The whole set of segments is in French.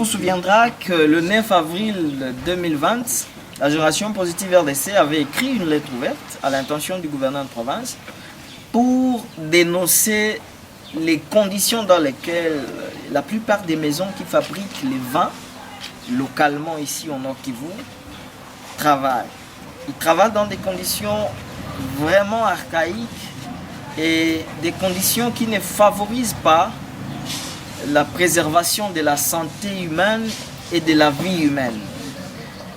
vous souviendra que le 9 avril 2020, la Génération Positive RDC avait écrit une lettre ouverte à l'intention du gouverneur de province pour dénoncer les conditions dans lesquelles la plupart des maisons qui fabriquent les vins localement ici au Nord Kivu travaillent. Ils travaillent dans des conditions vraiment archaïques et des conditions qui ne favorisent pas la préservation de la santé humaine et de la vie humaine.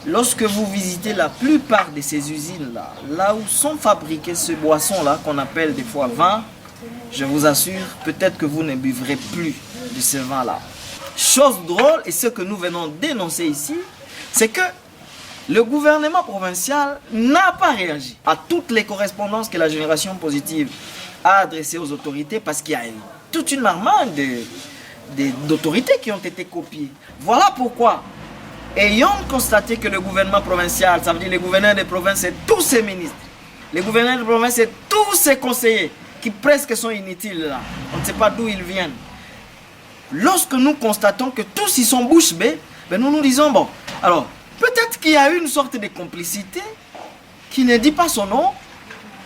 Lorsque vous visitez la plupart de ces usines-là, là où sont fabriquées ces boissons-là, qu'on appelle des fois vin, je vous assure, peut-être que vous ne buvrez plus de ce vin-là. Chose drôle, et ce que nous venons dénoncer ici, c'est que le gouvernement provincial n'a pas réagi à toutes les correspondances que la Génération Positive a adressées aux autorités, parce qu'il y a toute une marmande d'autorités qui ont été copiées. Voilà pourquoi, ayant constaté que le gouvernement provincial, ça veut dire les gouverneurs des provinces et tous ses ministres, les gouverneurs de province et tous ses conseillers, qui presque sont inutiles là, on ne sait pas d'où ils viennent. Lorsque nous constatons que tous ils sont bouche bée, ben nous nous disons, bon, alors, peut-être qu'il y a une sorte de complicité qui ne dit pas son nom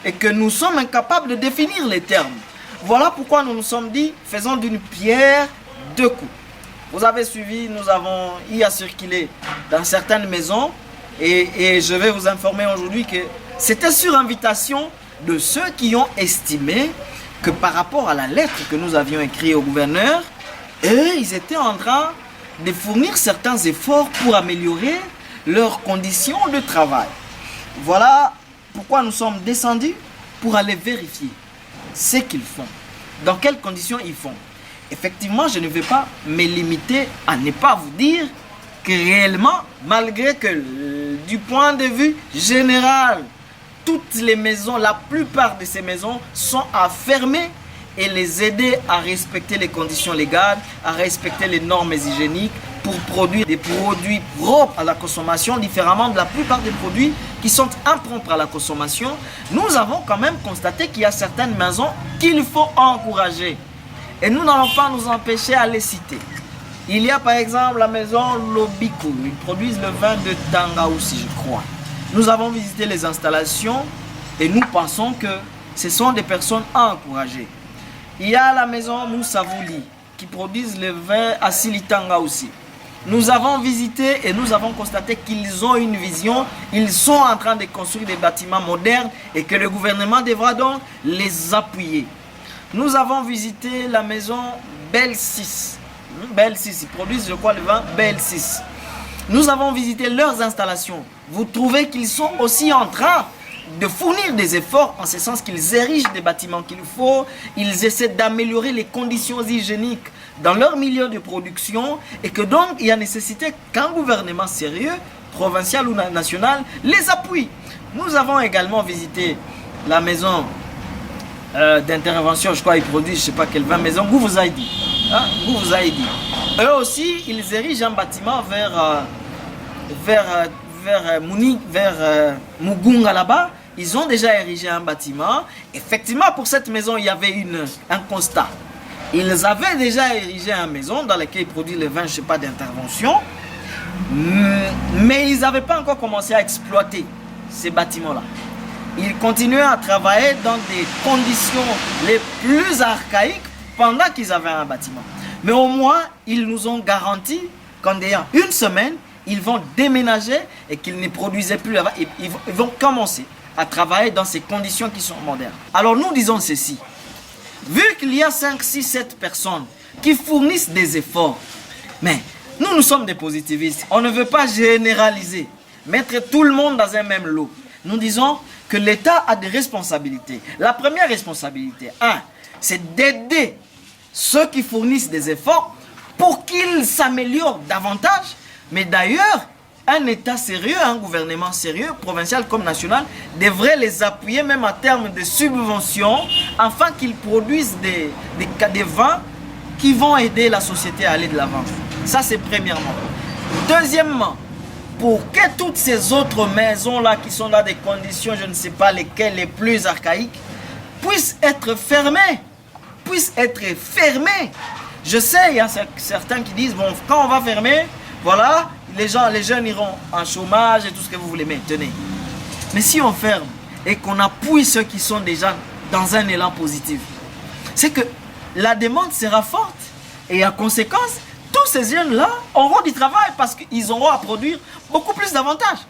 et que nous sommes incapables de définir les termes. Voilà pourquoi nous nous sommes dit, faisons d'une pierre deux coups. Vous avez suivi, il y a circulé dans certaines maisons et je vais vous informer aujourd'hui que c'était sur invitation de ceux qui ont estimé que par rapport à la lettre que nous avions écrite au gouverneur, eux, ils étaient en train de fournir certains efforts pour améliorer leurs conditions de travail. Voilà pourquoi nous sommes descendus pour aller vérifier ce qu'ils font, dans quelles conditions ils font. Effectivement, je ne vais pas me limiter à ne pas vous dire que réellement, malgré que du point de vue général, toutes les maisons, la plupart de ces maisons sont à fermer et les aider à respecter les conditions légales, à respecter les normes hygiéniques pour produire des produits propres à la consommation, différemment de la plupart des produits qui sont impropres à la consommation. Nous avons quand même constaté qu'il y a certaines maisons qu'il faut encourager. Et nous n'allons pas nous empêcher à les citer. Il y a par exemple la maison Lobiku, ils produisent le vin de Tangaoussi, je crois. Nous avons visité les installations et nous pensons que ce sont des personnes à encourager. Il y a la maison Moussavouli qui produisent le vin à Silitanga aussi. Nous avons visité et nous avons constaté qu'ils ont une vision. Ils sont en train de construire des bâtiments modernes et que le gouvernement devra donc les appuyer. Nous avons visité la maison Belle 6. Belle 6, ils produisent je crois le vin Belle 6. Nous avons visité leurs installations. Vous trouvez qu'ils sont aussi en train de fournir des efforts en ce sens qu'ils érigent des bâtiments qu'il faut, ils essaient d'améliorer les conditions hygiéniques dans leur milieu de production et que donc il y a nécessité qu'un gouvernement sérieux, provincial ou national, les appuie. Nous avons également visité la maison d'intervention, je crois ils produisent je ne sais pas quelle maison, Gouvuzaïdi. Hein? Gouvuzaïdi. Eux aussi, ils érigent un bâtiment vers Mugunga là-bas. Ils ont déjà érigé un bâtiment. Effectivement, pour cette maison, il y avait un constat. Ils avaient déjà érigé une maison dans laquelle ils produisent le vin, je ne sais pas, d'intervention. Mais ils n'avaient pas encore commencé à exploiter ces bâtiments-là. Ils continuaient à travailler dans des conditions les plus archaïques pendant qu'ils avaient un bâtiment. Mais au moins, ils nous ont garanti qu'en ayant une semaine, ils vont déménager et qu'ils ne produisaient plus là-bas. Ils vont commencer à travailler dans ces conditions qui sont modernes. Alors nous disons ceci. Vu qu'il y a 5, 6, 7 personnes qui fournissent des efforts, mais nous sommes des positivistes. On ne veut pas généraliser, mettre tout le monde dans un même lot. Nous disons que l'État a des responsabilités. La première responsabilité, c'est d'aider ceux qui fournissent des efforts pour qu'ils s'améliorent davantage. Mais d'ailleurs, un État sérieux, un gouvernement sérieux, provincial comme national, devrait les appuyer même en termes de subventions afin qu'ils produisent des vins qui vont aider la société à aller de l'avant. Ça, c'est premièrement. Deuxièmement, pour que toutes ces autres maisons-là qui sont dans des conditions, je ne sais pas lesquelles, les plus archaïques, puissent être fermées. Je sais, il y a certains qui disent, bon, quand on va fermer, voilà, les jeunes iront en chômage et tout ce que vous voulez. Mais tenez, mais si on ferme et qu'on appuie ceux qui sont déjà dans un élan positif, c'est que la demande sera forte. Et en conséquence, tous ces jeunes-là auront du travail parce qu'ils auront à produire beaucoup plus d'avantages.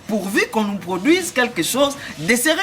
Pourvu qu'on nous produise quelque chose de sérieux.